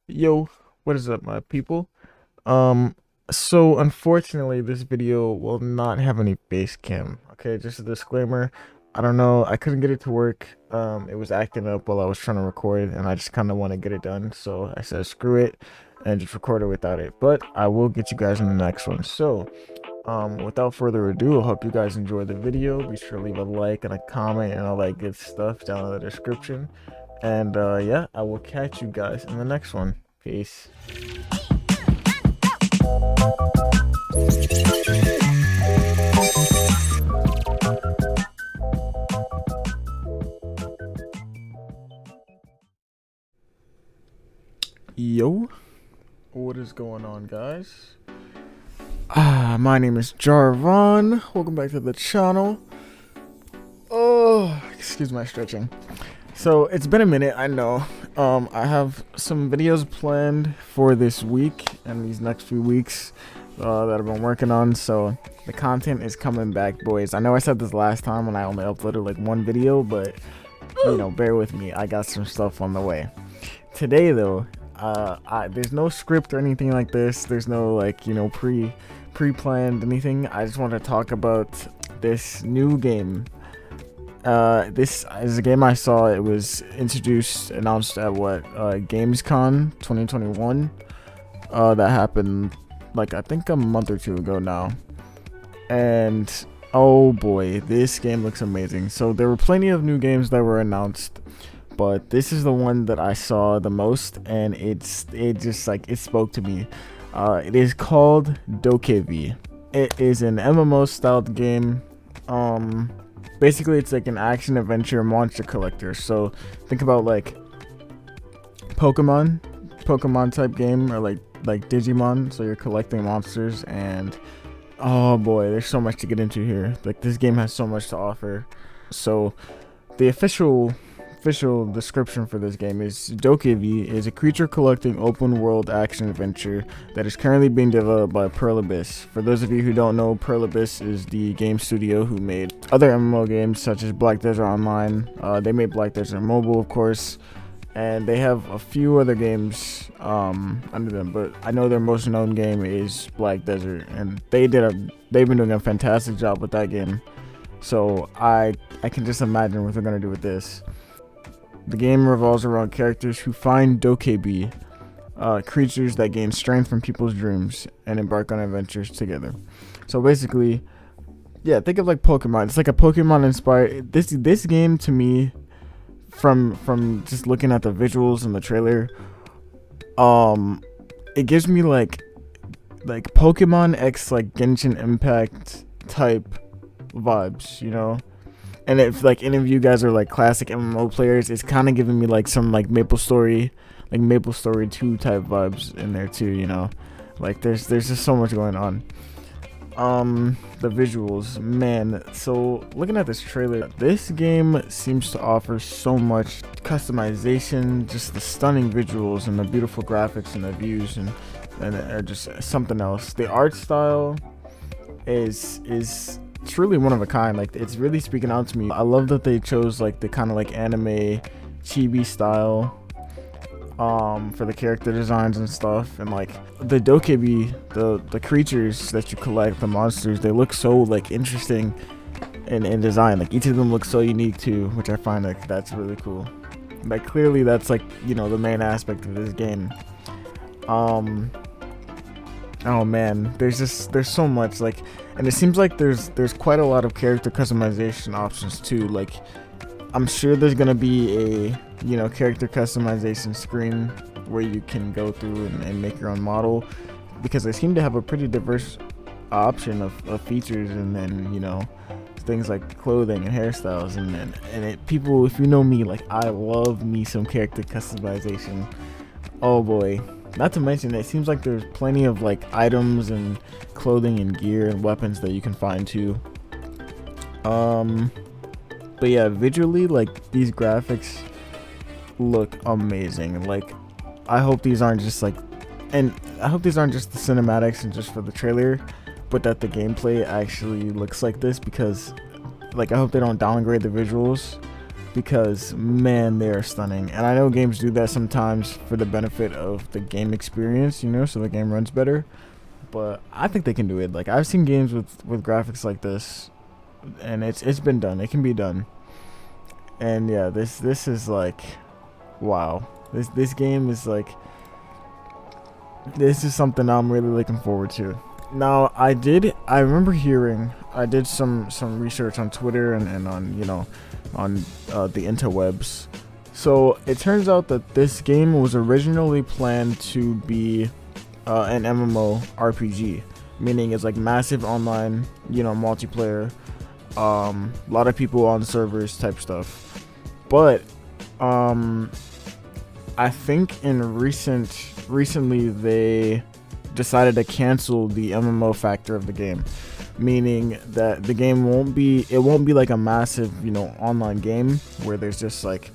Yo, what is up, my people? Um, so unfortunately, this video will not have any face cam. Okay, just a disclaimer. I don't know. I couldn't get it to work. It was acting up while I was trying to record, and I just kind of want to get it done. So I said, screw it, and just record it without it. But I will get you guys in the next one. So, without further ado, I hope you guys enjoy the video. Be sure to leave a like and a comment and all that good stuff down in the description. And yeah, I will catch you guys in the next one. Peace. Yo, what is going on, guys? My name is Jarvan. Welcome back to the channel. Oh, excuse my stretching. So it's been a minute, I know. I have some videos planned for this week and these next few weeks that I've been working on. So the content is coming back, boys. I know I said this last time when I only uploaded like one video, but you know, bear with me. I got some stuff on the way. Today, though, there's no script or anything like this. There's no like pre-planned anything. I just want to talk about this new game. This is a game I saw. It was announced at Gamescom 2021. That happened like I think a month or two ago now. And oh boy, this game looks amazing. So there were plenty of new games that were announced, but this is the one that I saw the most, and it just like it spoke to me. It is called DokeV. It is an MMO styled game. Basically it's like an action adventure monster collector. So think about like Pokemon type game, or like Digimon. So you're collecting monsters, and oh boy, there's so much to get into here. Like this game has so much to offer. So the official description for this game is DokeV is a creature collecting open world action adventure that is currently being developed by Pearl Abyss. For those of you who don't know, Pearl Abyss is the game studio who made other MMO games such as Black Desert Online. They made Black Desert Mobile, of course, and they have a few other games under them, but I know their most known game is Black Desert, and they've been doing a fantastic job with that game. So I can just imagine what they're gonna do with this. The game revolves around characters who find DokeV, creatures that gain strength from people's dreams and embark on adventures together. So basically, yeah, think of like Pokemon. It's like a Pokemon inspired. This game to me, from just looking at the visuals and the trailer, it gives me like Pokemon X like Genshin Impact type vibes, you know. And if like any of you guys are like classic MMO players, it's kind of giving me like some like Maple Story 2 type vibes in there too, you know. Like there's just so much going on. The visuals, man. So looking at this trailer, this game seems to offer so much customization, just the stunning visuals and the beautiful graphics and the views and are just something else. The art style is truly one of a kind. Like it's really speaking out to me. I love that they chose like the kind of like anime chibi style for the character designs and stuff, and like the DokeV, the creatures that you collect, the monsters, they look so like interesting in design. Like each of them looks so unique too, which I find like that's really cool. Like clearly that's like, you know, the main aspect of this game. Oh man, there's so much, like, and it seems like there's quite a lot of character customization options too. Like I'm sure there's gonna be a, you know, character customization screen where you can go through and make your own model, because they seem to have a pretty diverse option of features, and then, you know, things like clothing and hairstyles, and people, if you know me, like I love me some character customization. Oh boy. Not to mention, it seems like there's plenty of like items and clothing and gear and weapons that you can find too. But yeah, visually, like these graphics look amazing. Like I hope these aren't just like, and I hope these aren't just the cinematics and just for the trailer, but that the gameplay actually looks like this, because like I hope they don't downgrade the visuals, because man, they are stunning. And I know games do that sometimes for the benefit of the game experience, you know, so the game runs better. But I think they can do it. Like, I've seen games with graphics like this, and it's been done. It can be done. And yeah, this is like, wow. This game is like, this is something I'm really looking forward to. Now, I remember hearing, I did some research on Twitter and on, you know, on the interwebs. So it turns out that this game was originally planned to be an MMO RPG, meaning it's like massive online, you know, multiplayer, a lot of people on servers type stuff. But I think recently they decided to cancel the MMO factor of the game, meaning that the game won't be like a massive, you know, online game where there's just like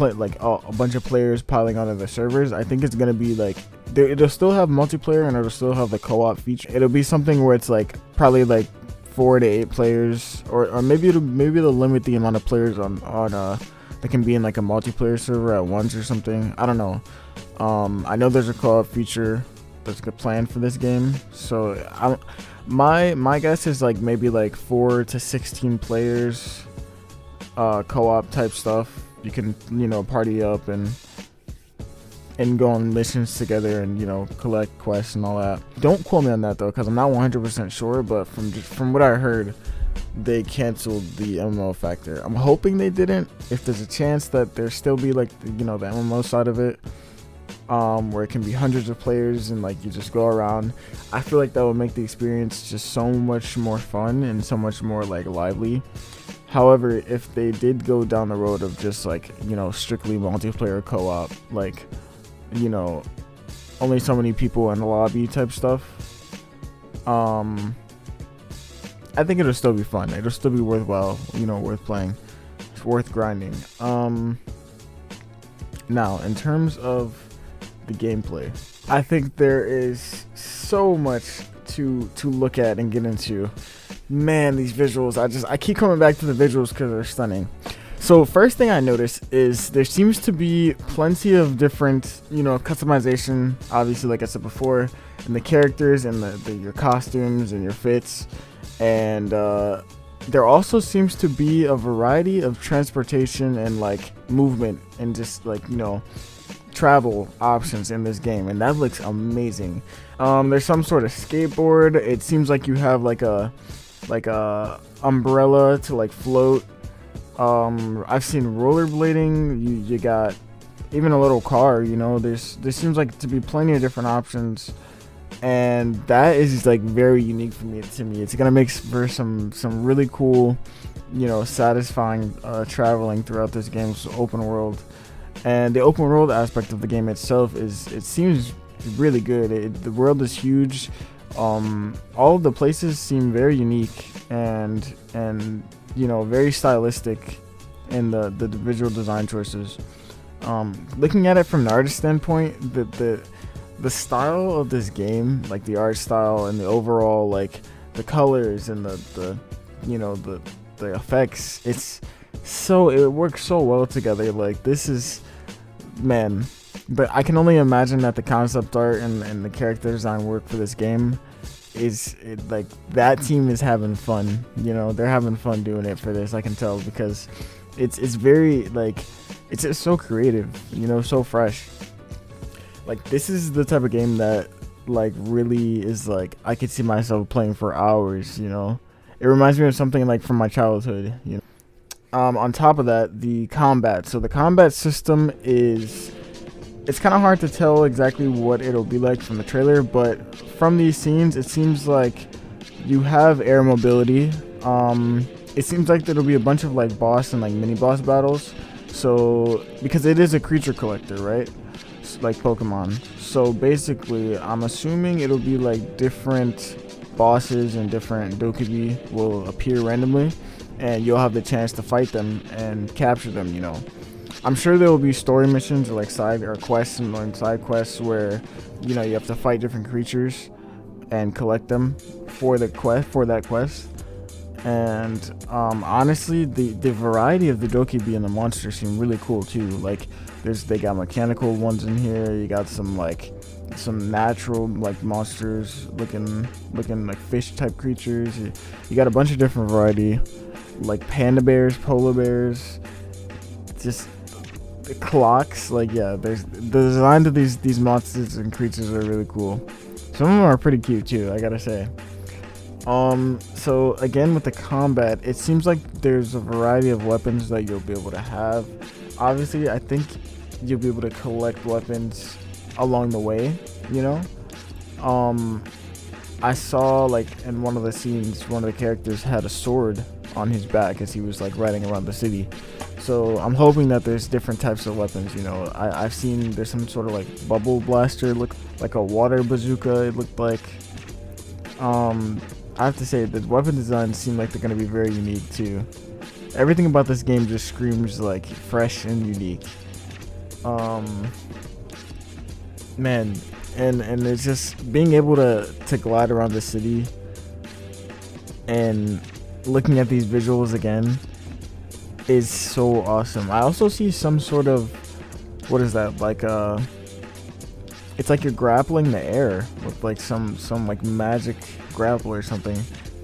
a bunch of players piling onto the servers. I think it's gonna be like it'll still have multiplayer and it'll still have the co-op feature. It'll be something where it's like probably like 4 to 8 players, or maybe they'll limit the amount of players on that can be in like a multiplayer server at once or something. I don't know. I know there's a co-op feature that's planned for this game, so my guess is like maybe like 4 to 16 players, co-op type stuff. You can, you know, party up and go on missions together and, you know, collect quests and all that. Don't quote me on that though, because I'm not 100% sure, but from what I heard, they canceled the MMO factor. I'm hoping they didn't. If there's a chance that there still be like, you know, the MMO side of it, where it can be hundreds of players and like you just go around, I feel like that would make the experience just so much more fun and so much more like lively. However, if they did go down the road of just like, you know, strictly multiplayer co-op, like, you know, only so many people in the lobby type stuff, I think it'll still be fun. It'll still be worthwhile, you know, worth playing. It's worth grinding. Now, in terms of the gameplay, I think there is so much to look at and get into. Man, these visuals, I keep coming back to the visuals because they're stunning. So first thing I noticed is there seems to be plenty of different, you know, customization, obviously, like I said before, and the characters and your costumes and your fits. And there also seems to be a variety of transportation and like movement and just like, you know, travel options in this game, and that looks amazing. There's some sort of skateboard. It seems like you have like a umbrella to like float. I've seen rollerblading. You got even a little car, you know. There seems like to be plenty of different options, and that is like very unique to me. It's gonna make for some really cool, you know, satisfying traveling throughout this game's open world. And the open world aspect of the game itself it seems really good. The world is huge. All of the places seem very unique and you know, very stylistic in the visual design choices. Looking at it from the artist standpoint, the style of this game, like the art style and the overall like the colors and the you know, the effects, it works so well together. Like, this is, man, but I can only imagine that the concept art and the character design work for this game like that team is having fun. You know, they're having fun doing it for this. I can tell, because it's very like, it's just so creative, you know, so fresh. Like, this is the type of game that like really is like I could see myself playing for hours, you know. It reminds me of something like from my childhood, you know. On top of that, the combat. So the combat system it's kind of hard to tell exactly what it'll be like from the trailer, but from these scenes, it seems like you have air mobility. It seems like there'll be a bunch of like boss and like mini boss battles. So, because it is a creature collector, right? Like Pokemon. So basically, I'm assuming it'll be like different bosses and different DokeV will appear randomly, and you'll have the chance to fight them and capture them, you know. I'm sure there will be story missions or like side quests and side quests where, you know, you have to fight different creatures and collect them for that quest. And honestly, the variety of the DokeV and the monsters seem really cool too. Like they got mechanical ones in here. You got some natural like monsters looking like fish type creatures. You got a bunch of different variety, like panda bears, polar bears, just the clocks. Like yeah, there's the design of these monsters and creatures are really cool. Some of them are pretty cute too, I gotta say. So again with the combat, it seems like there's a variety of weapons that you'll be able to have. Obviously, I think you'll be able to collect weapons along the way, you know. I saw like in one of the scenes, one of the characters had a sword on his back as he was like riding around the city. So I'm hoping that there's different types of weapons. You know, I've seen there's some sort of like bubble blaster, look like a water bazooka. It looked like. I have to say the weapon designs seem like they're gonna be very unique too. Everything about this game just screams like fresh and unique. Man, and it's just being able to glide around the city and looking at these visuals again is so awesome. I also see some sort of, what is that, like it's like you're grappling the air with like some like magic grapple or something.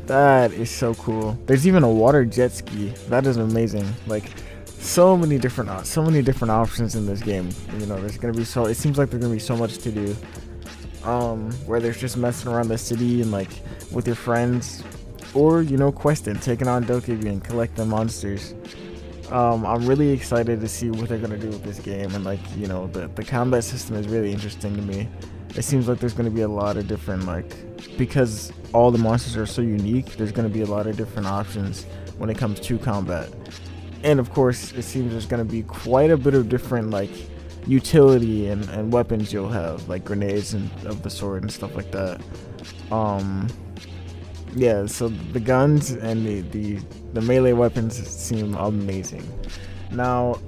That is so cool. There's even a water jet ski. That is amazing. Like so many different options in this game. You know, there's gonna be it seems like there's gonna be so much to do. Where there's just messing around the city and like with your friends, or you know, questing, taking on DokeV and collecting monsters. I'm really excited to see what they're gonna do with this game, and like, you know, the combat system is really interesting to me. It seems like there's gonna be a lot of different, like, because all the monsters are so unique, there's gonna be a lot of different options when it comes to combat. And of course, it seems there's gonna be quite a bit of different like utility and weapons you'll have, like grenades and of the sword and stuff like that. Yeah, so the guns and the melee weapons seem amazing. Now,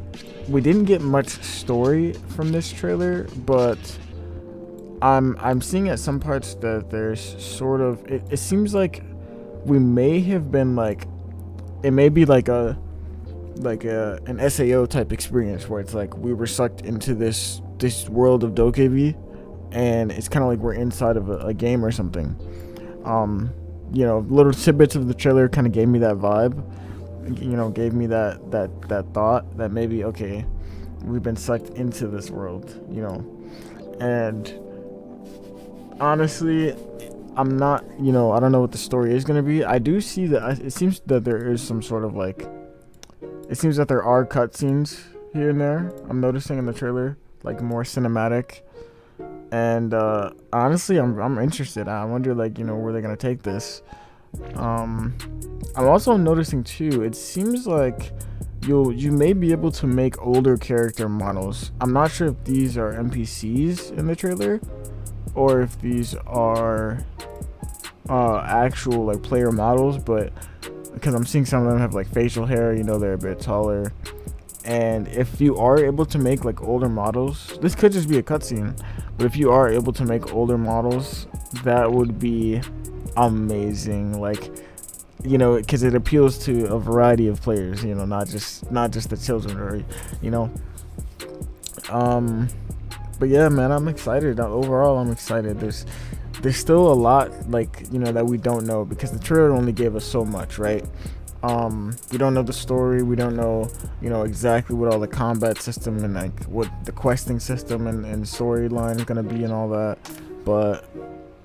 we didn't get much story from this trailer, but I'm seeing at some parts that there's sort of it seems like we may have been like, it may be like an SAO type experience where it's like we were sucked into this world of DokeV, and it's kind of like we're inside of a game or something. You know, little tidbits of the trailer kind of gave me that vibe. You know, gave me that thought that maybe, okay, we've been sucked into this world. You know, and honestly, I'm not. You know, I don't know what the story is gonna be. I do see that it seems that there is some sort of like. It seems that there are cutscenes here and there. I'm noticing in the trailer, like more cinematic. And honestly, I'm interested. I wonder, like, you know, where they're gonna take this. I'm also noticing too, it seems like you may be able to make older character models. I'm not sure if these are NPCs in the trailer or if these are actual like player models, but because I'm seeing some of them have like facial hair, you know, they're a bit taller. And if you are able to make like older models, this could just be a cutscene, but if you are able to make older models, that would be amazing. Like, you know, because it appeals to a variety of players, you know, not just the children, or, you know. But yeah, man, I'm excited. Overall, I'm excited. There's still a lot, like, you know, that we don't know, because the trailer only gave us so much, right? We don't know the story. We don't know, you know, exactly what all the combat system and like what the questing system and storyline is gonna be and all that. But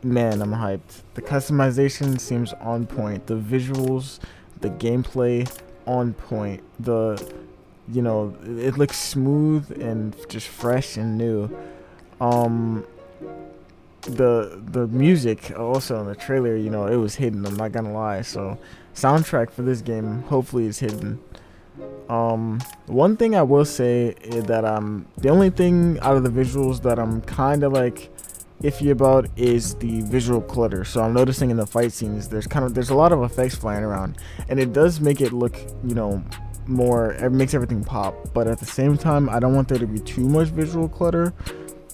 man, I'm hyped. The customization seems on point. The visuals, the gameplay, on point. You know, it looks smooth and just fresh and new. The music also in the trailer, you know, it was hidden, I'm not gonna lie. So soundtrack for this game hopefully is hidden. One thing I will say is that the only thing out of the visuals that I'm kind of like iffy about is the visual clutter. So I'm noticing in the fight scenes there's a lot of effects flying around, and it does make it look, you know, it makes everything pop, but at the same time I don't want there to be too much visual clutter.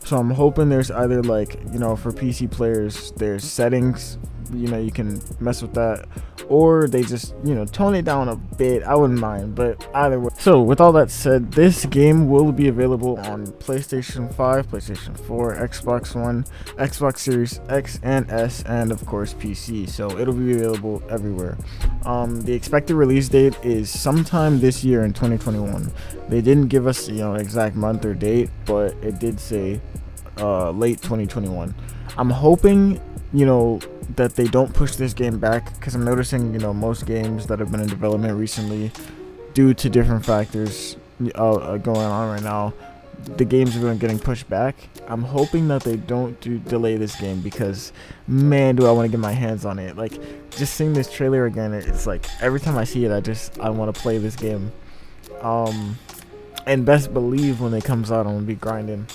So I'm hoping there's either, like, you know, for PC players, there's settings you can mess with that, or they just tone it down a bit. I wouldn't mind, but either way. So with all that said, this game will be available on PlayStation 5, PlayStation 4, Xbox One, Xbox Series X and S, and of course PC. So it'll be available everywhere. The expected release date is sometime this year in 2021. They didn't give us exact month or date, but it did say late 2021. I'm hoping that they don't push this game back, because I'm noticing most games that have been in development recently, due to different factors going on right now, the games are getting pushed back. I'm hoping that they don't delay this game, because man, do I want to get my hands on it. Like, just seeing this trailer again, it's like every time I see it, I want to play this game. And best believe when it comes out, I'm gonna be grinding.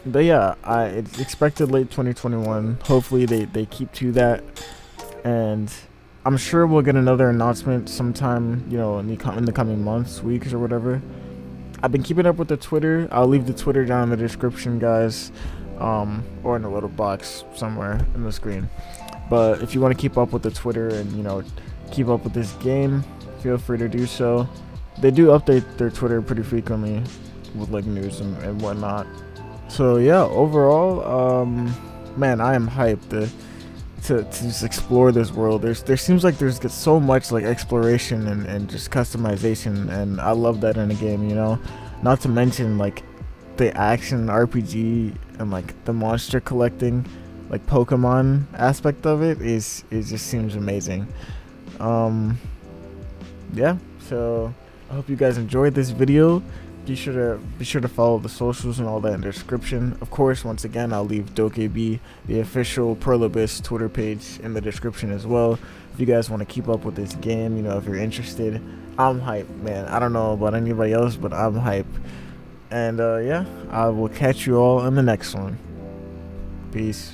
But yeah, it's expected late 2021. Hopefully they keep to that, and I'm sure we'll get another announcement sometime in the coming months, weeks, or whatever. I've been keeping up with the Twitter. I'll leave the Twitter down in the description, guys, or in the little box somewhere in the screen. But if you want to keep up with the Twitter and keep up with this game, feel free to do so. They do update their Twitter pretty frequently with like news and whatnot. So yeah, overall, man, I am hyped to just explore this world. There seems like there's so much like exploration and just customization, and I love that in a game. Not to mention like the action RPG and like the monster collecting, like Pokemon aspect of it just seems amazing. Yeah, so I hope you guys enjoyed this video. Be sure to follow the socials and all that in the description. Of course, once again, I'll leave DokeV, the official Perlobis Twitter page, in the description as well. If you guys want to keep up with this game, if you're interested, I'm hyped, man. I don't know about anybody else, but I'm hyped. And yeah, I will catch you all in the next one. Peace.